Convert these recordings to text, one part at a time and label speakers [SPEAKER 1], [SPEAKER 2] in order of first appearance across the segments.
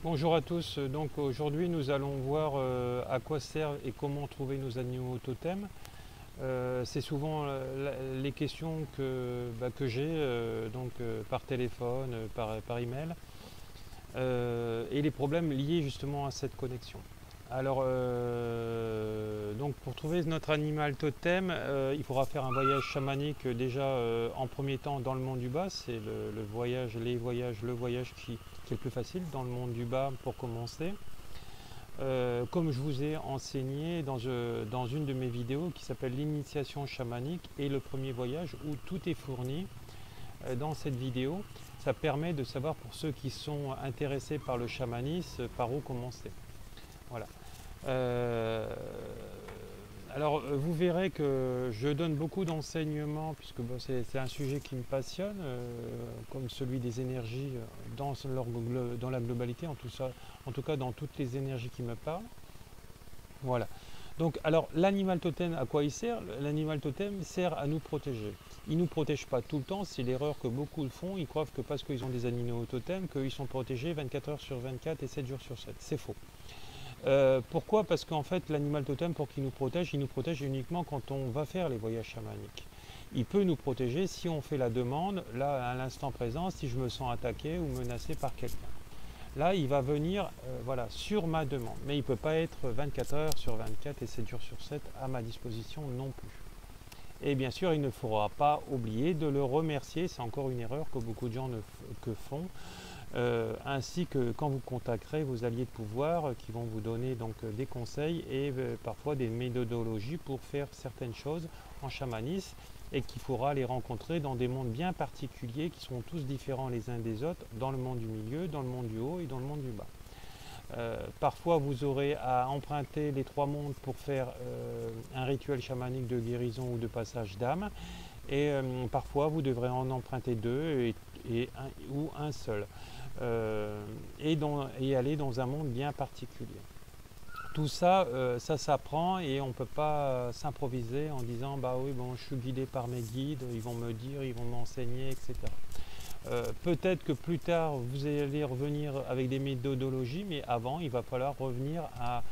[SPEAKER 1] Bonjour à tous, donc aujourd'hui nous allons voir à quoi servent et comment trouver nos animaux totems. C'est souvent les questions que j'ai par téléphone, par email et les problèmes liés justement à cette connexion. Alors donc pour trouver notre animal totem, il faudra faire un voyage chamanique déjà en premier temps dans le monde du bas, c'est le voyage, le voyage qui est le plus facile dans le monde du bas pour commencer. Comme je vous ai enseigné dans une de mes vidéos qui s'appelle l'initiation chamanique et le premier voyage où tout est fourni dans cette vidéo, ça permet de savoir pour ceux qui sont intéressés par le chamanisme par où commencer. Voilà. Alors vous verrez que je donne beaucoup d'enseignements puisque c'est un sujet qui me passionne, comme celui des énergies dans la globalité, en tout cas dans toutes les énergies qui me parlent. Voilà. Donc alors l'animal totem, à quoi il sert? L'animal totem sert à nous protéger. Il ne nous protège pas tout le temps, c'est l'erreur que beaucoup font. Ils croient que parce qu'ils ont des animaux totems, qu'ils sont protégés 24 heures sur 24 et 7 jours sur 7. C'est faux. Pourquoi? Parce qu'en fait l'animal totem, pour qu'il nous protège, il nous protège uniquement quand on va faire les voyages chamaniques. Il peut nous protéger si on fait la demande, là à l'instant présent, si je me sens attaqué ou menacé par quelqu'un. Là il va venir voilà, sur ma demande, mais il ne peut pas être 24 heures sur 24 et 7 jours sur 7 à ma disposition non plus. Et bien sûr il ne faudra pas oublier de le remercier, c'est encore une erreur que beaucoup de gens font. Ainsi que quand vous contacterez vos alliés de pouvoir qui vont vous donner donc des conseils et parfois des méthodologies pour faire certaines choses en chamanisme et qu'il faudra les rencontrer dans des mondes bien particuliers qui sont tous différents les uns des autres, dans le monde du milieu, dans le monde du haut et dans le monde du bas. Parfois vous aurez à emprunter les trois mondes pour faire un rituel chamanique de guérison ou de passage d'âme et parfois vous devrez en emprunter deux ou un seul. Et aller dans un monde bien particulier. Tout ça, ça s'apprend et on ne peut pas s'improviser en disant bah oui, bon, je suis guidé par mes guides, ils vont me dire, ils vont m'enseigner, etc. Peut-être que plus tard vous allez revenir avec des méthodologies, mais avant il va falloir revenir à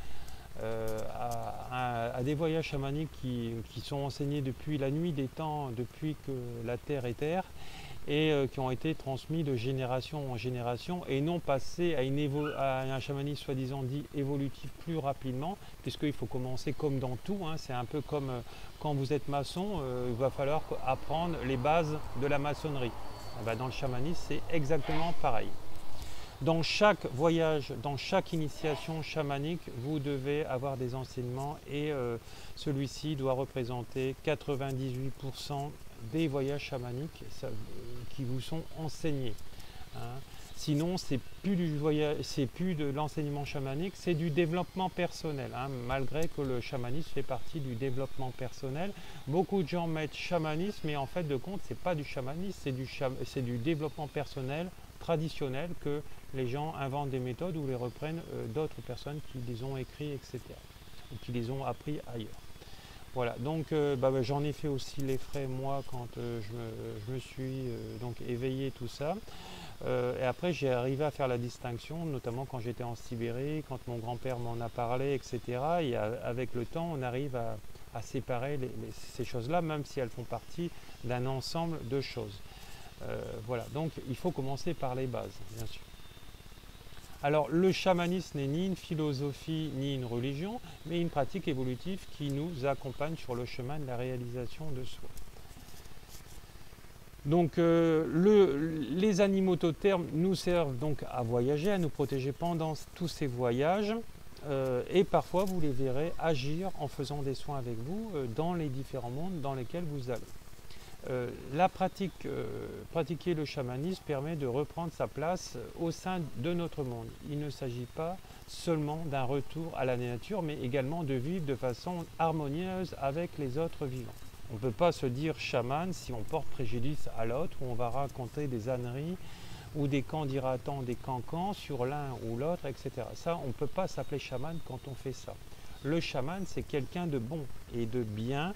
[SPEAKER 1] des voyages chamaniques qui sont enseignés depuis la nuit des temps, depuis que la terre est terre, et qui ont été transmis de génération en génération et non passés à un chamanisme soi-disant dit évolutif plus rapidement, puisqu'il faut commencer comme dans tout, hein, c'est un peu comme quand vous êtes maçon, il va falloir apprendre les bases de la maçonnerie. Et bien, dans le chamanisme, c'est exactement pareil. Dans chaque voyage, dans chaque initiation chamanique, vous devez avoir des enseignements et celui-ci doit représenter 98% des voyages chamaniques qui vous sont enseignés. Hein. Sinon, c'est plus de l'enseignement chamanique, c'est du développement personnel. Hein. Malgré que le chamanisme fait partie du développement personnel, beaucoup de gens mettent chamanisme, mais en fait de compte, c'est pas du chamanisme, c'est du développement personnel traditionnel que les gens inventent des méthodes ou les reprennent d'autres personnes qui les ont écrits, etc. ou qui les ont appris ailleurs. Voilà, donc j'en ai fait aussi les frais moi quand je me suis donc éveillé tout ça. Et après j'ai arrivé à faire la distinction, notamment quand j'étais en Sibérie, quand mon grand-père m'en a parlé, etc. Et avec le temps, on arrive à séparer ces choses-là, même si elles font partie d'un ensemble de choses. Voilà, donc il faut commencer par les bases, bien sûr. Alors le chamanisme n'est ni une philosophie ni une religion, mais une pratique évolutive qui nous accompagne sur le chemin de la réalisation de soi. Donc les animaux totems nous servent donc à voyager, à nous protéger pendant tous ces voyages. Et parfois vous les verrez agir en faisant des soins avec vous dans les différents mondes dans lesquels vous allez. Pratiquer le chamanisme permet de reprendre sa place au sein de notre monde. Il ne s'agit pas seulement d'un retour à la nature, mais également de vivre de façon harmonieuse avec les autres vivants. On ne peut pas se dire chaman si on porte préjudice à l'autre, ou on va raconter des âneries, ou des candidatants, des cancans sur l'un ou l'autre, etc. Ça, on ne peut pas s'appeler chaman quand on fait ça. le chaman, c'est quelqu'un de bon et de bien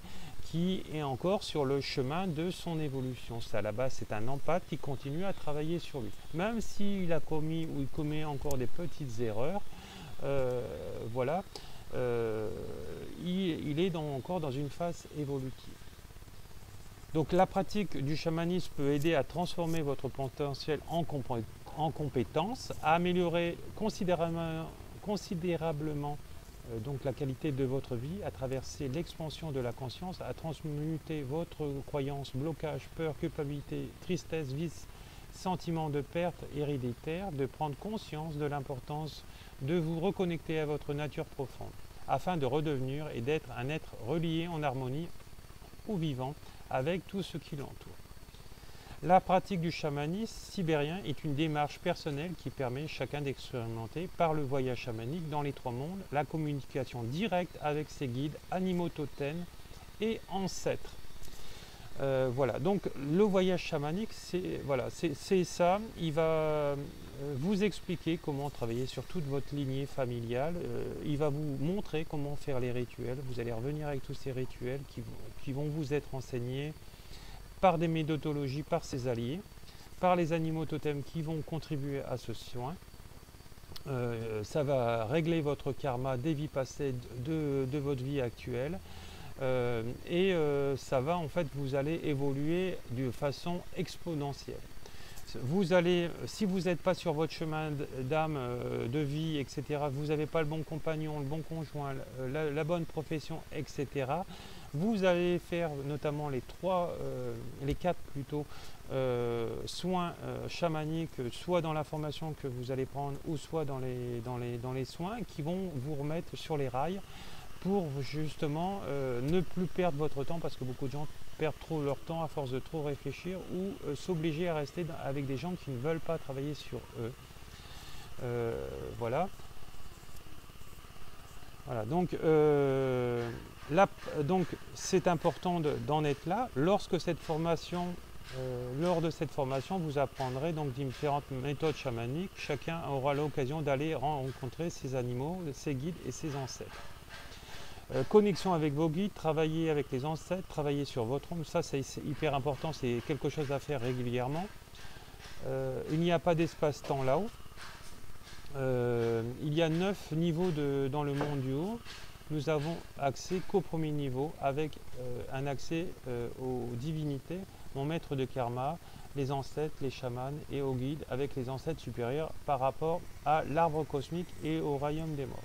[SPEAKER 1] qui est encore sur le chemin de son évolution. Ça, là-bas, c'est un empathe qui continue à travailler sur lui. Même s'il a commis ou il commet encore des petites erreurs, voilà, il est encore dans une phase évolutive. Donc la pratique du chamanisme peut aider à transformer votre potentiel en compétence, à améliorer considérablement donc la qualité de votre vie, à traverser l'expansion de la conscience, à transmuter votre croyance, blocage, peur, culpabilité, tristesse, vice, sentiment de perte héréditaire, de prendre conscience de l'importance de vous reconnecter à votre nature profonde, afin de redevenir et d'être un être relié en harmonie au vivant avec tout ce qui l'entoure. La pratique du chamanisme sibérien est une démarche personnelle qui permet chacun d'expérimenter par le voyage chamanique dans les trois mondes la communication directe avec ses guides, animaux totems et ancêtres. Voilà, donc le voyage chamanique, c'est ça. Il va vous expliquer comment travailler sur toute votre lignée familiale. Il va vous montrer comment faire les rituels. Vous allez revenir avec tous ces rituels qui vont vous être enseignés par des méthodologies, par ses alliés, par les animaux totems qui vont contribuer à ce soin. Ça va régler votre karma des vies passées de votre vie actuelle. Ça va, en fait, vous allez évoluer de façon exponentielle. Vous allez, si vous n'êtes pas sur votre chemin d'âme, de vie, etc., vous n'avez pas le bon compagnon, le bon conjoint, la bonne profession, etc., vous allez faire notamment les quatre plutôt, soins chamaniques, soit dans la formation que vous allez prendre, ou soit dans les soins qui vont vous remettre sur les rails pour justement ne plus perdre votre temps, parce que beaucoup de gens perdent trop leur temps à force de trop réfléchir ou s'obliger à rester avec des gens qui ne veulent pas travailler sur eux. Voilà. Voilà, donc c'est important d'en être là. Lors de cette formation, vous apprendrez donc différentes méthodes chamaniques. Chacun aura l'occasion d'aller rencontrer ses animaux, ses guides et ses ancêtres. Connexion avec vos guides, travailler avec les ancêtres, travailler sur votre ombre, ça c'est hyper important, c'est quelque chose à faire régulièrement. Il n'y a pas d'espace-temps là-haut. Il y a 9 niveaux dans le monde du haut. Nous avons accès qu'au premier niveau avec un accès aux divinités, mon maître de karma, les ancêtres, les chamans et aux guides avec les ancêtres supérieurs par rapport à l'arbre cosmique et au royaume des morts.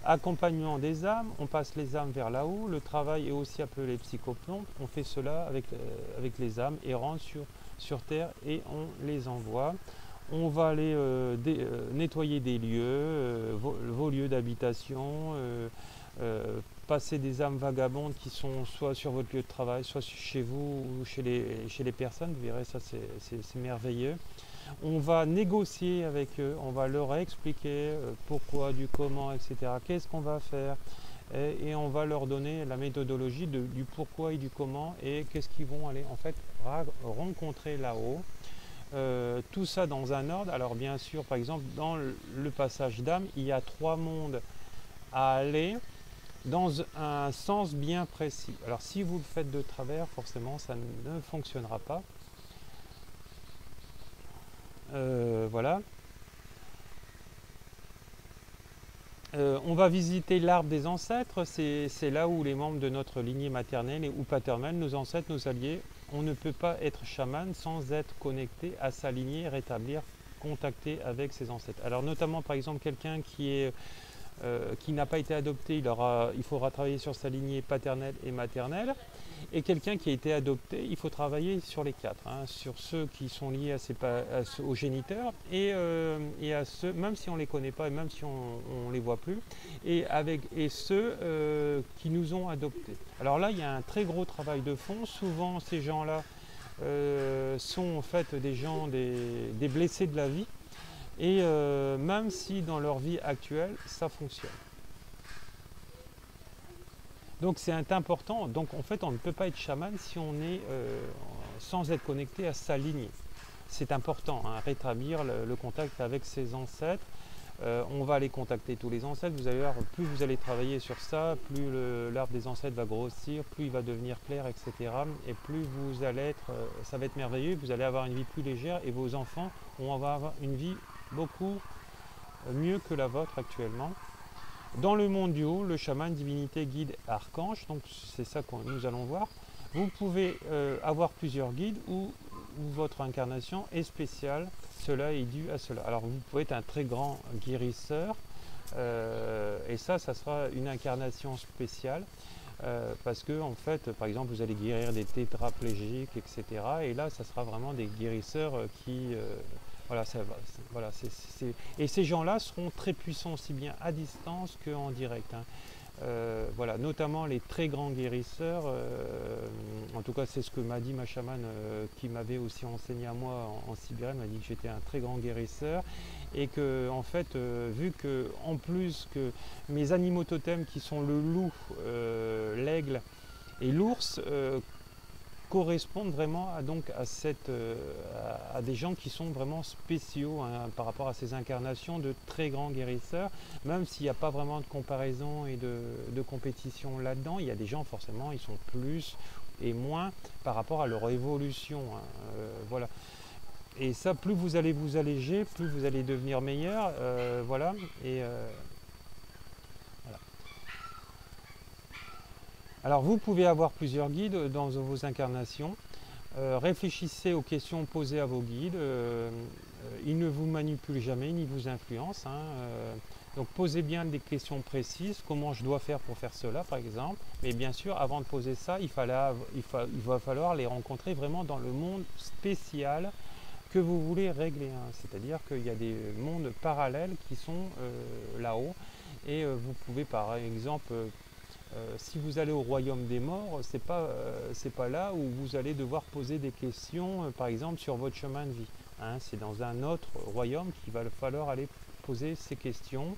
[SPEAKER 1] Accompagnement des âmes, on passe les âmes vers là-haut. Le travail est aussi appelé psychoplombe. On fait cela avec les âmes errantes sur Terre et on les envoie. On va aller nettoyer des lieux, vos lieux d'habitation, passer des âmes vagabondes qui sont soit sur votre lieu de travail, soit chez vous ou chez les personnes. Vous verrez, ça c'est merveilleux. On va négocier avec eux, on va leur expliquer pourquoi, du comment, etc. Qu'est-ce qu'on va faire et on va leur donner la méthodologie du pourquoi et du comment et qu'est-ce qu'ils vont aller en fait rencontrer là-haut. Tout ça dans un ordre. Alors bien sûr, par exemple, dans le passage d'âme, il y a 3 mondes à aller dans un sens bien précis. Alors si vous le faites de travers, forcément, ça ne fonctionnera pas. Voilà. On va visiter l'arbre des ancêtres. C'est là où les membres de notre lignée maternelle ou paternelle, nos ancêtres, nos alliés, on ne peut pas être chaman sans être connecté à sa lignée, rétablir, contacter avec ses ancêtres. Alors notamment par exemple quelqu'un qui n'a pas été adopté, il faudra travailler sur sa lignée paternelle et maternelle. Et quelqu'un qui a été adopté, il faut travailler sur les 4, hein, sur ceux qui sont liés aux géniteurs et à ceux, même si on ne les connaît pas et même si on ne les voit plus, et ceux qui nous ont adoptés. Alors là, il y a un très gros travail de fond. Souvent, ces gens-là sont en fait des gens, des blessés de la vie, et même si dans leur vie actuelle, ça fonctionne. Donc c'est important. Donc en fait on ne peut pas être chaman si on est sans être connecté à sa lignée. C'est important, hein, rétablir le contact avec ses ancêtres. On va aller contacter tous les ancêtres. Vous allez voir, plus vous allez travailler sur ça, plus l'arbre des ancêtres va grossir, plus il va devenir clair, etc. Et plus vous allez être, ça va être merveilleux, vous allez avoir une vie plus légère et vos enfants vont avoir une vie beaucoup mieux que la vôtre actuellement. Dans le monde du haut, le chaman, divinité, guide, archange, donc c'est ça que nous allons voir. Vous pouvez avoir plusieurs guides ou votre incarnation est spéciale, cela est dû à cela. Alors vous pouvez être un très grand guérisseur et ça sera une incarnation spéciale parce que en fait, par exemple, vous allez guérir des tétraplégiques, etc. Et là, ça sera vraiment des guérisseurs qui... voilà, et ces gens-là seront très puissants aussi bien à distance qu'en direct. Hein. Voilà, notamment les très grands guérisseurs, en tout cas c'est ce que m'a dit ma chamane qui m'avait aussi enseigné à moi en Sibérie, m'a dit que j'étais un très grand guérisseur et que en fait vu que en plus que mes animaux totems qui sont le loup, l'aigle et l'ours correspondent vraiment à des gens qui sont vraiment spéciaux hein, par rapport à ces incarnations de très grands guérisseurs, même s'il n'y a pas vraiment de comparaison et de compétition là-dedans. Il y a des gens forcément, ils sont plus et moins par rapport à leur évolution. Hein, voilà. Et ça, plus vous allez vous alléger, plus vous allez devenir meilleur. Voilà. Et voilà. Alors vous pouvez avoir plusieurs guides dans vos incarnations. Réfléchissez aux questions posées à vos guides. Ils ne vous manipulent jamais ni vous influencent. Hein. Donc posez bien des questions précises. Comment je dois faire pour faire cela, par exemple. Mais bien sûr, avant de poser ça, il va falloir les rencontrer vraiment dans le monde spécial que vous voulez régler. Hein. C'est-à-dire qu'il y a des mondes parallèles qui sont là-haut. Et vous pouvez par exemple... si vous allez au royaume des morts, c'est pas là où vous allez devoir poser des questions, par exemple sur votre chemin de vie. Hein, c'est dans un autre royaume qu'il va falloir aller poser ces questions.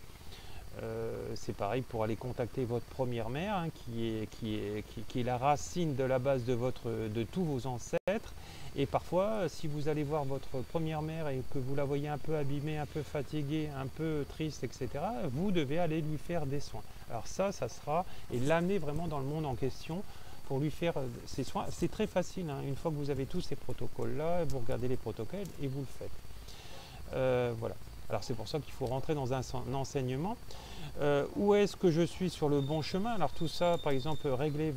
[SPEAKER 1] C'est pareil pour aller contacter votre première mère, hein, qui est la racine de la base de tous vos ancêtres. Et parfois, si vous allez voir votre première mère et que vous la voyez un peu abîmée, un peu fatiguée, un peu triste, etc., vous devez aller lui faire des soins. Alors ça sera, et l'amener vraiment dans le monde en question pour lui faire ces soins. C'est très facile, hein. Une fois que vous avez tous ces protocoles-là, vous regardez les protocoles et vous le faites. Voilà. Alors c'est pour ça qu'il faut rentrer dans un enseignement. Où est-ce que je suis sur le bon chemin? Alors tout ça, par exemple, régler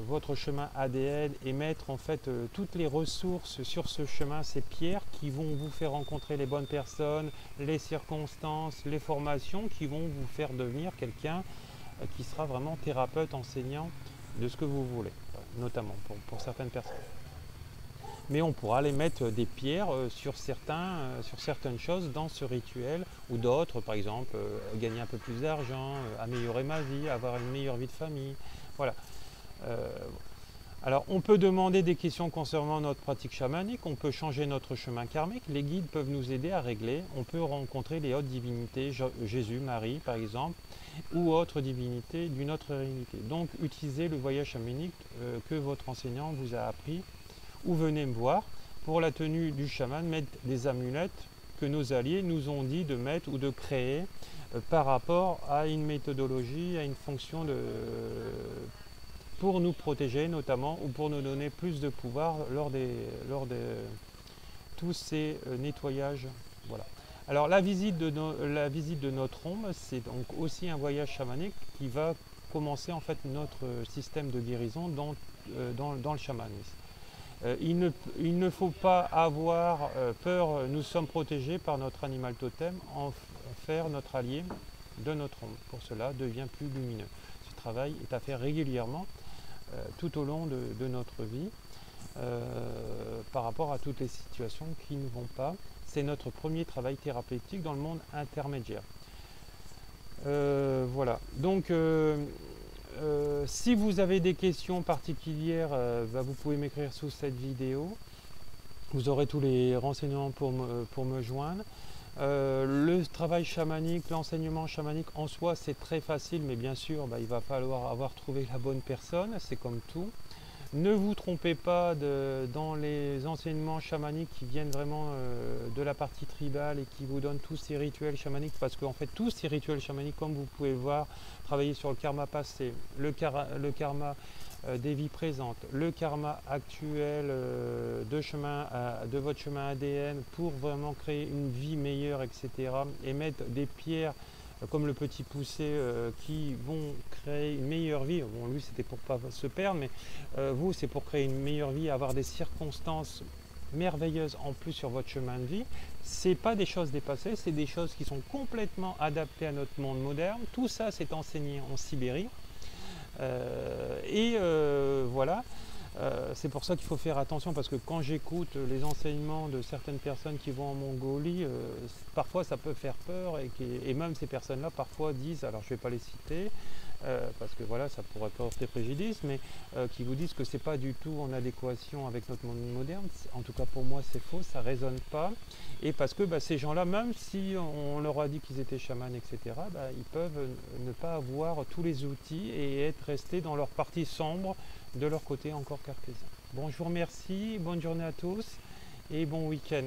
[SPEAKER 1] votre chemin ADN et mettre en fait toutes les ressources sur ce chemin, ces pierres qui vont vous faire rencontrer les bonnes personnes, les circonstances, les formations qui vont vous faire devenir quelqu'un qui sera vraiment thérapeute, enseignant de ce que vous voulez, notamment pour certaines personnes. Mais on pourra les mettre des pierres sur certaines choses dans ce rituel ou d'autres, par exemple gagner un peu plus d'argent, améliorer ma vie, avoir une meilleure vie de famille. Voilà. Alors on peut demander des questions concernant notre pratique chamanique, on peut changer notre chemin karmique, les guides peuvent nous aider à régler, on peut rencontrer les hautes divinités, Jésus, Marie par exemple, ou autres divinités d'une autre réalité. Donc utilisez le voyage chamanique que votre enseignant vous a appris, ou venez me voir. Pour la tenue du chaman, mettre des amulettes que nos alliés nous ont dit de mettre ou de créer par rapport à une méthodologie, à une fonction pour nous protéger notamment ou pour nous donner plus de pouvoir lors de tous ces nettoyages. Voilà. Alors la visite de notre ombre, c'est donc aussi un voyage chamanique qui va commencer en fait notre système de guérison dans le chamanisme. Il ne faut pas avoir peur, nous sommes protégés par notre animal totem, en faire notre allié de notre ombre. Pour cela, devient plus lumineux. Ce travail est à faire régulièrement tout au long de notre vie par rapport à toutes les situations qui ne vont pas. C'est notre premier travail thérapeutique dans le monde intermédiaire. Voilà. Donc, si vous avez des questions particulières, vous pouvez m'écrire sous cette vidéo. Vous aurez tous les renseignements pour me joindre. Le travail chamanique, l'enseignement chamanique en soi, c'est très facile, mais bien sûr, il va falloir avoir trouvé la bonne personne, c'est comme tout. Ne vous trompez pas dans les enseignements chamaniques qui viennent vraiment de la partie tribale et qui vous donnent tous ces rituels chamaniques, parce qu'en fait tous ces rituels chamaniques, comme vous pouvez le voir, travailler sur le karma passé, le karma des vies présentes, le karma actuel de votre chemin ADN pour vraiment créer une vie meilleure, etc. Et mettre des pierres comme le petit poussé qui vont créer une meilleure vie. Bon, lui c'était pour pas se perdre, mais vous c'est pour créer une meilleure vie, avoir des circonstances merveilleuses en plus sur votre chemin de vie. C'est pas des choses dépassées, c'est des choses qui sont complètement adaptées à notre monde moderne. Tout ça c'est enseigné en Sibérie. Voilà. C'est pour ça qu'il faut faire attention, parce que quand j'écoute les enseignements de certaines personnes qui vont en Mongolie, parfois ça peut faire peur, et même ces personnes-là parfois disent, alors je ne vais pas les citer, parce que voilà, ça pourrait porter préjudice, mais qui vous disent que c'est pas du tout en adéquation avec notre monde moderne. En tout cas pour moi c'est faux, ça résonne pas, et parce que ces gens-là, même si on leur a dit qu'ils étaient chamans, etc., ils peuvent ne pas avoir tous les outils et être restés dans leur partie sombre de leur côté encore cartésien. Bon, je vous remercie, bonne journée à tous et bon week-end.